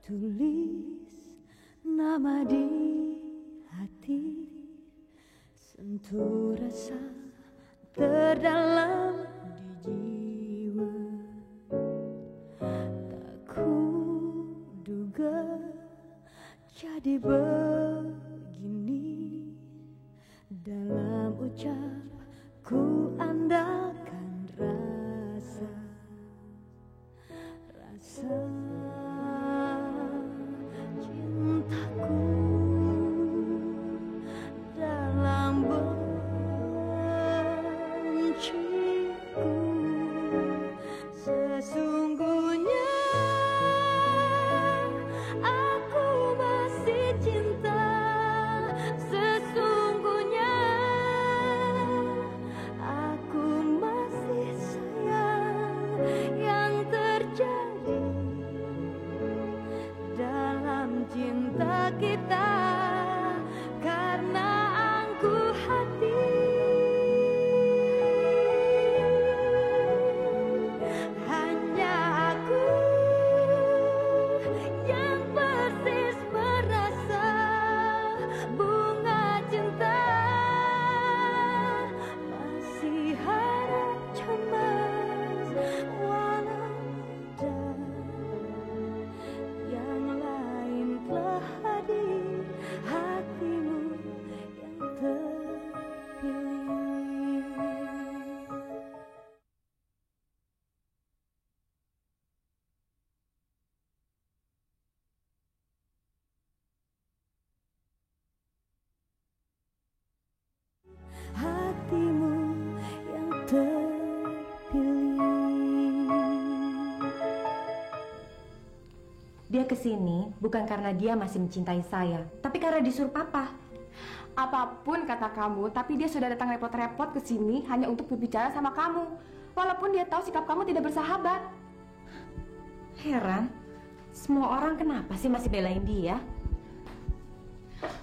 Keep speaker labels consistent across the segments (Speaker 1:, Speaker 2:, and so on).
Speaker 1: Tulis nama di hati, sentuh rasa terdalam di jiwa. Tak kuduga jadi begini, dalam ucap ku andalkan rasa cintaku dalam benciku. Sesungguhnya aku masih cinta, sesungguhnya aku masih sayang. Yang terjadi dalam cinta kita karena angkuh hati, hanya aku yang persis merasa bunga cinta masih harap cemas, walau yang lain telah hadir, hatimu yang terpilih. Hatimu yang terpilih.
Speaker 2: Dia kesini bukan karena dia masih mencintai saya, tapi karena disuruh papa.
Speaker 3: Apapun kata kamu, tapi dia sudah datang repot-repot ke sini hanya untuk berbicara sama kamu. Walaupun dia tahu sikap kamu tidak bersahabat.
Speaker 2: Heran, semua orang kenapa sih masih belain dia?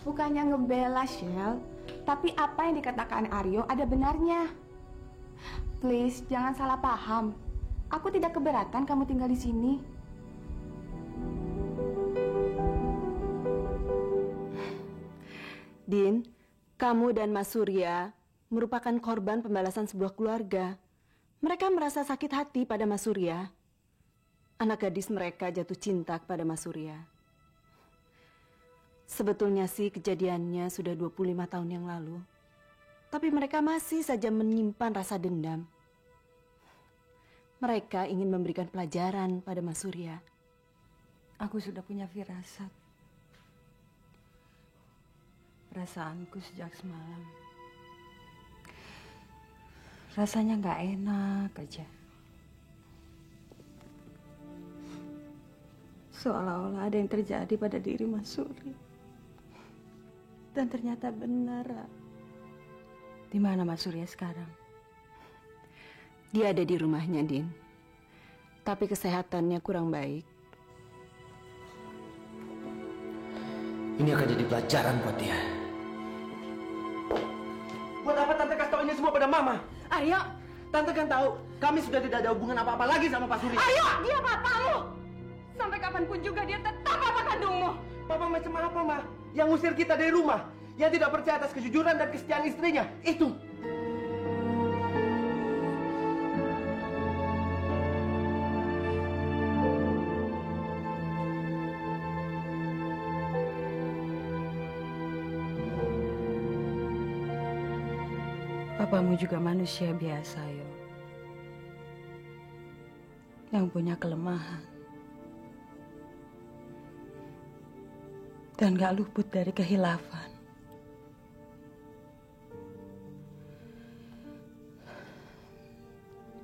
Speaker 3: Bukannya ngebela, Shell, tapi apa yang dikatakan Aryo ada benarnya. Please, jangan salah paham. Aku tidak keberatan kamu tinggal di sini.
Speaker 4: Din, kamu dan Mas Surya merupakan korban pembalasan sebuah keluarga. Mereka merasa sakit hati pada Mas Surya. Anak gadis mereka jatuh cinta kepada Mas Surya. Sebetulnya sih kejadiannya sudah 25 tahun yang lalu. Tapi mereka masih saja menyimpan rasa dendam. Mereka ingin memberikan pelajaran pada Mas Surya.
Speaker 1: Aku sudah punya firasat. Perasaanku sejak semalam rasanya nggak enak aja. Seolah-olah ada yang terjadi pada diri Mas Suri. Dan ternyata benar. Di mana Mas Surya sekarang?
Speaker 4: Dia ada di rumahnya, Din. Tapi kesehatannya kurang baik.
Speaker 5: Ini akan jadi pelajaran buat dia. Buat apa Tante kasih tahu ini semua pada Mama?
Speaker 3: Aryo!
Speaker 5: Tante kan tahu kami sudah tidak ada hubungan apa-apa lagi sama Pak Surya.
Speaker 3: Aryo! Dia papamu! Sampai kapanpun juga dia tetap papa kandungmu.
Speaker 5: Papa macam apa, Ma? Yang ngusir kita dari rumah, yang tidak percaya atas kejujuran dan kesetiaan istrinya. Itu.
Speaker 1: Papamu juga manusia biasa, Yo. Yang punya kelemahan. Dan gak luput dari kehilafan.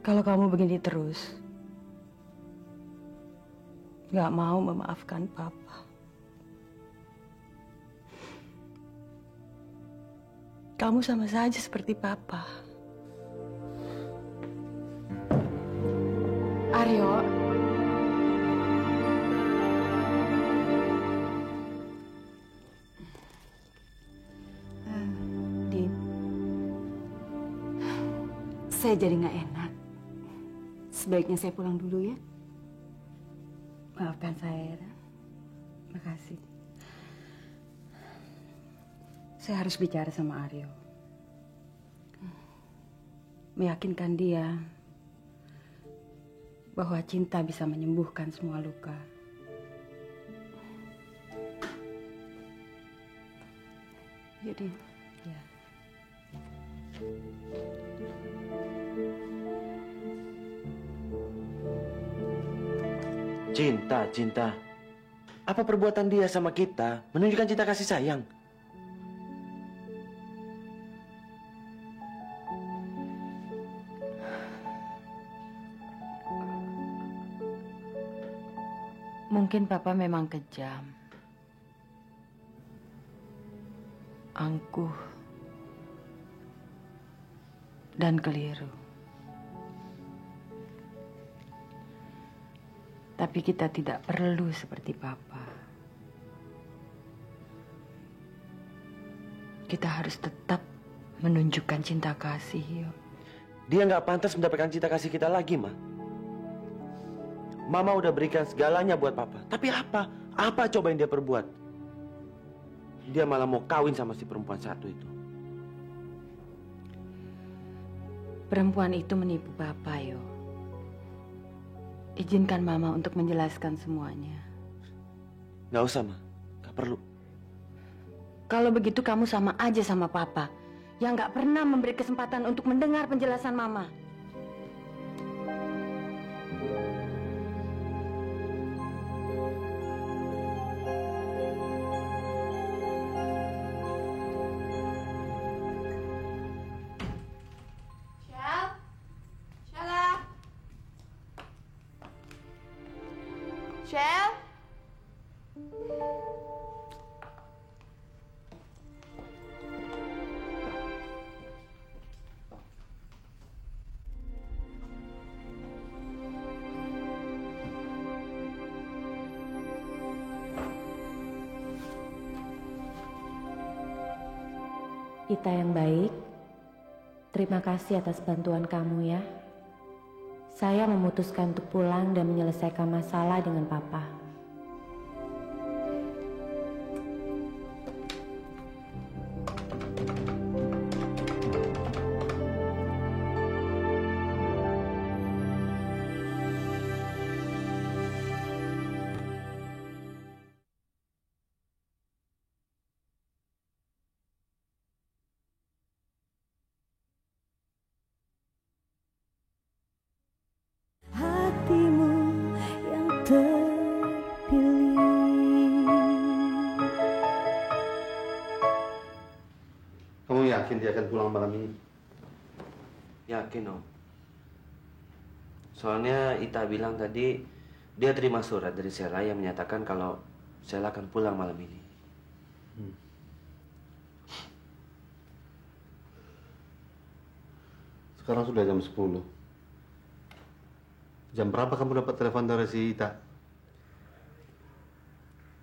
Speaker 1: Kalau kamu begini terus, gak mau memaafkan Papa, kamu sama saja seperti Papa.
Speaker 3: Aryo,
Speaker 1: Din,
Speaker 4: Saya jadi nggak enak. Sebaiknya saya pulang dulu ya.
Speaker 1: maafkan saya, Era. Makasih. Saya harus bicara sama Aryo. Meyakinkan dia bahwa cinta bisa menyembuhkan semua luka. Jadi, ya.
Speaker 5: Cinta, cinta. Apa perbuatan dia sama kita menunjukkan cinta kasih sayang?
Speaker 1: Mungkin Papa memang kejam, angkuh, dan keliru. Tapi kita tidak perlu seperti Papa. Kita harus tetap menunjukkan cinta kasih, yuk.
Speaker 5: Dia nggak pantas mendapatkan cinta kasih kita lagi, Ma. Mama udah berikan segalanya buat Papa. Tapi apa? Apa coba yang dia perbuat? Dia malah mau kawin sama si perempuan satu itu.
Speaker 1: Perempuan itu menipu Papa, yo. Izinkan Mama untuk menjelaskan semuanya.
Speaker 5: Nggak usah, Ma. Nggak perlu.
Speaker 1: Kalau begitu kamu sama aja sama Papa, yang nggak pernah memberi kesempatan untuk mendengar penjelasan Mama.
Speaker 3: Shell?
Speaker 2: Ita yang baik, terima kasih atas bantuan kamu ya. Saya memutuskan untuk pulang dan menyelesaikan masalah dengan Papa.
Speaker 6: Hatimu yang terpilih.
Speaker 7: Kamu yakin dia akan pulang malam ini?
Speaker 5: Yakin, Om. Soalnya Ita bilang tadi dia terima surat dari Sheila yang menyatakan kalau Sheila akan pulang malam ini.
Speaker 7: Sekarang sudah jam 10. Jam berapa kamu dapat telepon dari si Ita?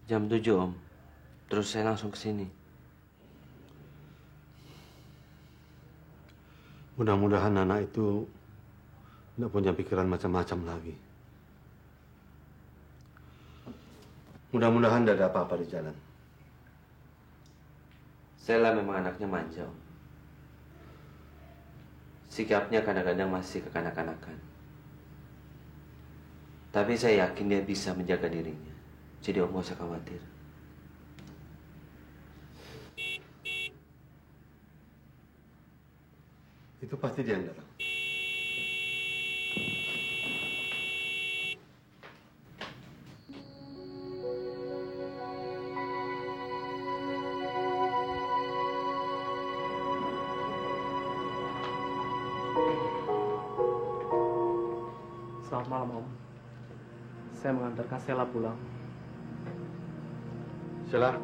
Speaker 5: Jam 7, Om. Terus saya langsung ke sini.
Speaker 7: Mudah-mudahan anak itu tidak punya pikiran macam-macam lagi. Mudah-mudahan tidak ada apa-apa di jalan.
Speaker 5: Sheila memang anaknya manja, Om. Sikapnya kadang-kadang masih kekanak-kanakan. Tapi saya yakin dia bisa menjaga dirinya. Jadi Om gak usah khawatir.
Speaker 7: Itu pasti dia yang datang.
Speaker 8: Selamat malam, Om. Saya mengantarkan Sheila pulang.
Speaker 7: Sheila,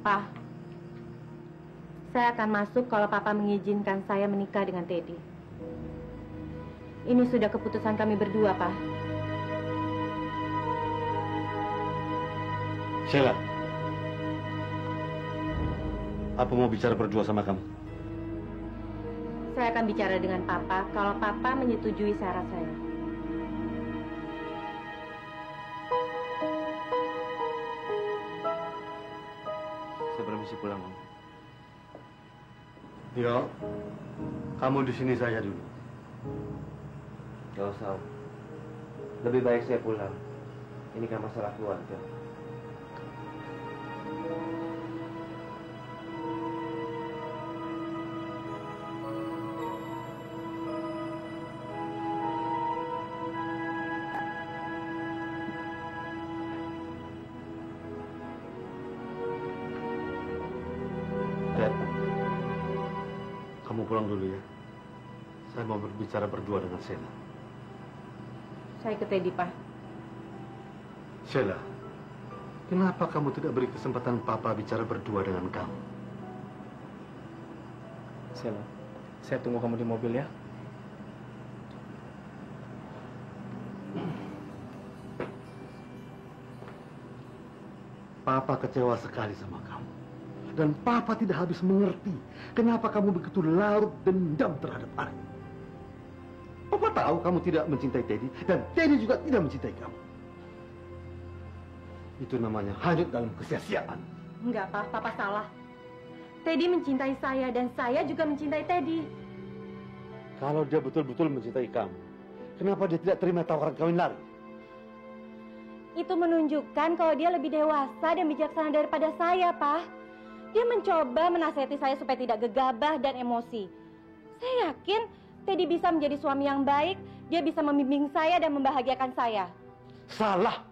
Speaker 2: Pak, saya akan masuk kalau Papa mengizinkan saya menikah dengan Teddy. Ini sudah keputusan kami berdua, Pak.
Speaker 7: Sheila, apa mau bicara berdua sama kamu?
Speaker 2: Saya akan bicara dengan Papa kalau Papa menyetujui syarat saya.
Speaker 5: permisi pulang, Om.
Speaker 7: Yo, kamu di sini saja dulu.
Speaker 5: Gak usah, Om. Lebih baik saya pulang. Ini kan masalah keluarga.
Speaker 7: Ted, kamu pulang dulu ya. Saya mau berbicara berdua dengan Sheila.
Speaker 2: Saya ke Teddy, Pak.
Speaker 7: Sheila, kenapa kamu tidak beri kesempatan Papa bicara berdua dengan kamu?
Speaker 8: Sheila, saya tunggu kamu di mobil ya.
Speaker 7: Papa kecewa sekali sama kamu. Dan Papa tidak habis mengerti kenapa kamu begitu larut dendam terhadap Ari. Papa tahu kamu tidak mencintai Teddy dan Teddy juga tidak mencintai kamu. Itu namanya hanyut dalam kesia-siaan.
Speaker 2: Enggak, Pak. Papa salah. Teddy mencintai saya dan saya juga mencintai Teddy.
Speaker 7: Kalau dia betul-betul mencintai kamu, kenapa dia tidak terima tawaran kawin lari?
Speaker 2: Itu menunjukkan kalau dia lebih dewasa dan bijaksana daripada saya, Pak. Dia mencoba menasihati saya supaya tidak gegabah dan emosi. Saya yakin Teddy bisa menjadi suami yang baik. Dia bisa membimbing saya dan membahagiakan saya.
Speaker 7: Salah.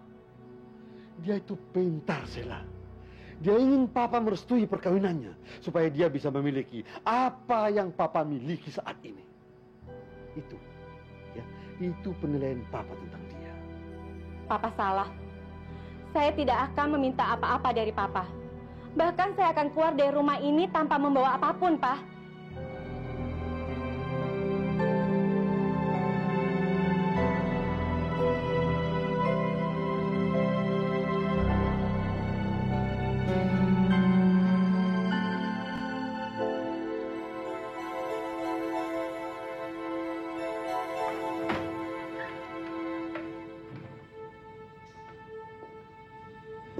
Speaker 7: Dia itu pintar, Sheila. Dia ingin Papa merestui perkawinannya supaya dia bisa memiliki apa yang Papa miliki saat ini. Itu, ya, itu penilaian Papa tentang dia.
Speaker 2: Papa salah. Saya tidak akan meminta apa-apa dari Papa. Bahkan saya akan keluar dari rumah ini tanpa membawa apapun, Pak.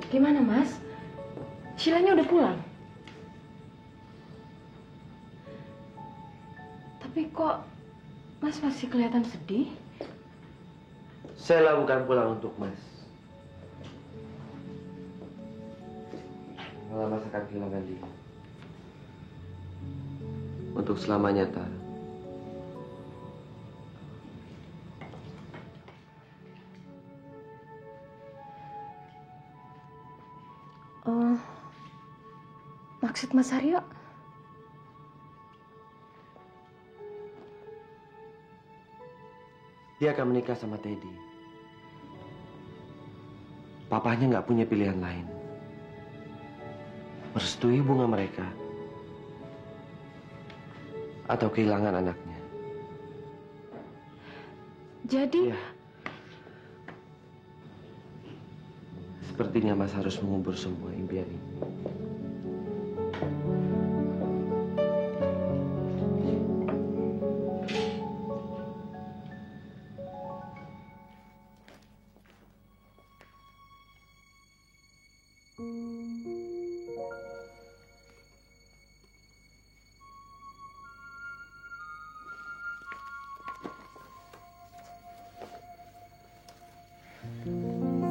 Speaker 2: Gimana, Mas? Shilanya udah pulang? Tapi kok Mas masih kelihatan sedih?
Speaker 5: Sheila bukan pulang untuk Mas. Malah Mas akan kehilangan dia. Untuk selamanya, Tar.
Speaker 2: Maksud Mas Aryo?
Speaker 5: Dia akan menikah sama Teddy. Papahnya nggak punya pilihan lain. Merestui hubungan mereka atau kehilangan anaknya.
Speaker 2: Jadi?
Speaker 5: Ya. Sepertinya Mas harus mengubur semua impian ini.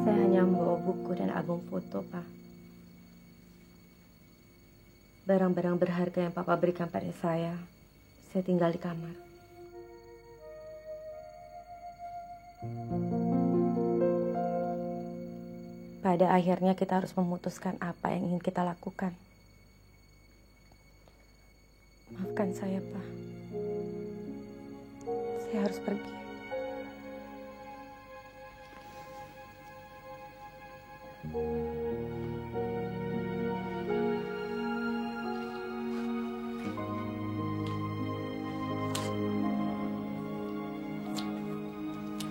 Speaker 2: Saya hanya membawa buku dan album foto, Pak. Barang-barang berharga yang Papa berikan pada saya tinggal di kamar. Pada akhirnya kita harus memutuskan apa yang ingin kita lakukan. Maafkan saya, Pak. Saya harus pergi.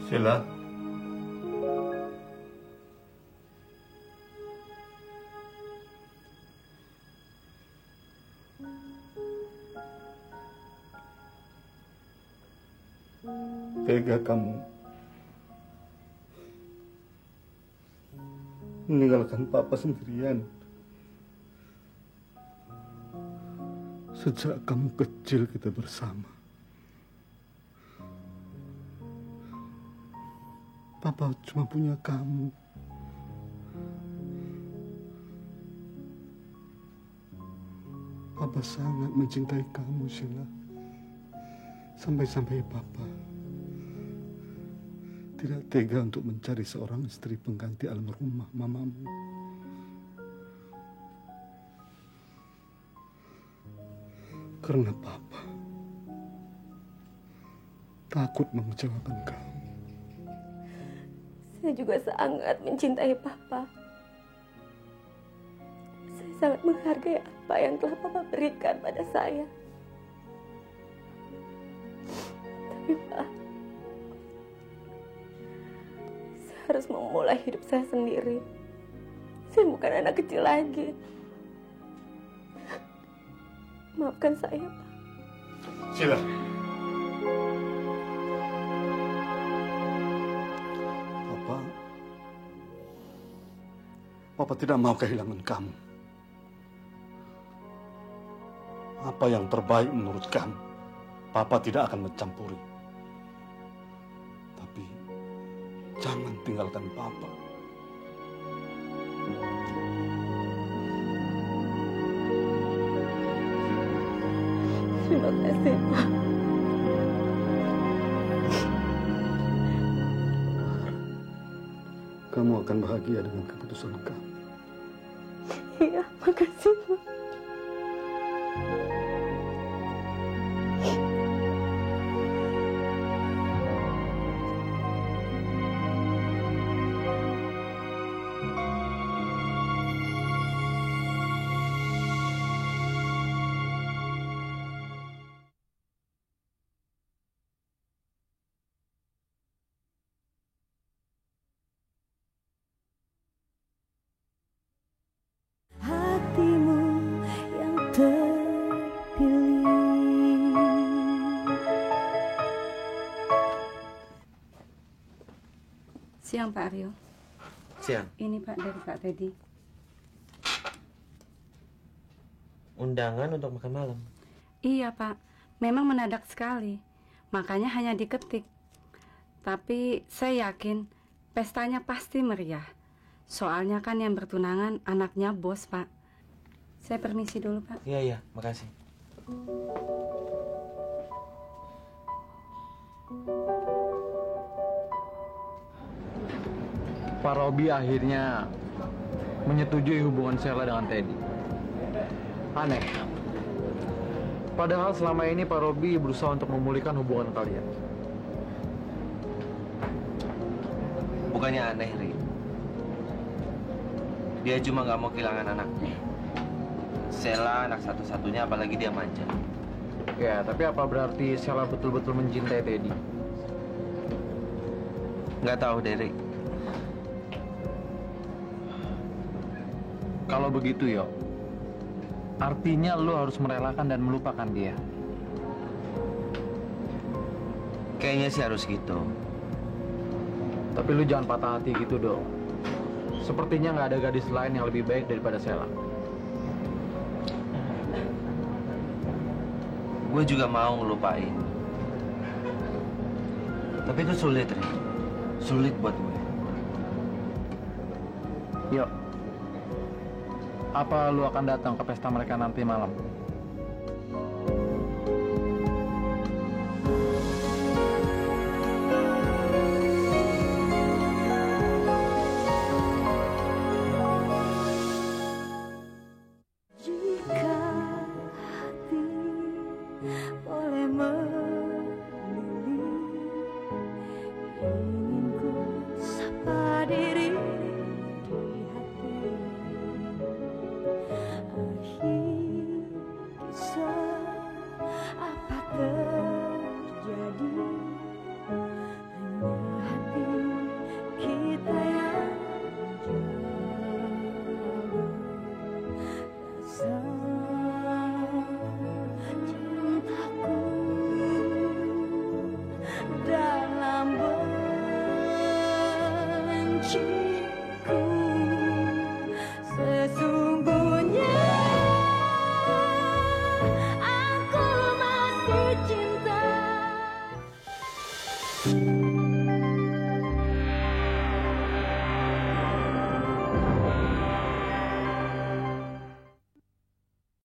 Speaker 7: Sheila. Tega kamu meninggalkan Papa sendirian. Sejak kamu kecil kita bersama. Papa cuma punya kamu. Papa sangat mencintai kamu, Sheila. Sampai-sampai Papa tidak tega untuk mencari seorang istri pengganti almarhumah mamamu. Karena Papa takut mengecewakan kamu.
Speaker 1: Saya juga sangat mencintai Papa. Saya sangat menghargai apa yang telah Papa berikan pada saya. Tapi Pak, saya harus memulai hidup saya sendiri. Saya bukan anak kecil lagi. Maafkan saya, Pak.
Speaker 7: Sheila. Papa tidak mau kehilangan kamu. Apa yang terbaik menurut kamu, Papa tidak akan mencampuri. Tapi jangan tinggalkan Papa.
Speaker 1: Terima kasih, Pak.
Speaker 7: Kamu akan bahagia dengan keputusan kamu.
Speaker 1: Iya, makasih, Pak.
Speaker 6: Hatimu yang terpilih.
Speaker 1: Siang, Pak Aryo.
Speaker 5: Siang.
Speaker 1: Ini Pak dari Pak Teddy.
Speaker 5: Undangan untuk makan malam.
Speaker 1: Iya, Pak. Memang mendadak sekali. Makanya hanya diketik. Tapi saya yakin pestanya pasti meriah. Soalnya kan yang bertunangan anaknya bos, Pak. Saya permisi dulu, Pak.
Speaker 5: Iya, makasih.
Speaker 8: Pak Robi akhirnya menyetujui hubungan Sheila dengan Teddy. Aneh. Padahal selama ini Pak Robi berusaha untuk memulihkan hubungan kalian.
Speaker 5: Bukannya aneh, Ri. Dia cuma nggak mau kehilangan anaknya. Sheila anak satu-satunya, apalagi dia manja.
Speaker 8: Ya, tapi apa berarti Sheila betul-betul mencintai Teddy?
Speaker 5: Nggak tahu, Derek.
Speaker 8: Kalau begitu, Yo, artinya lo harus merelakan dan melupakan dia.
Speaker 5: Kayaknya sih harus gitu.
Speaker 8: Tapi lu jangan patah hati gitu dong. Sepertinya nggak ada gadis lain yang lebih baik daripada Sheila.
Speaker 5: Gue juga mau ngelupain. Tapi itu sulit, Ri. Sulit buat gue.
Speaker 8: Yo, apa lu akan datang ke pesta mereka nanti malam?
Speaker 6: Jika hati boleh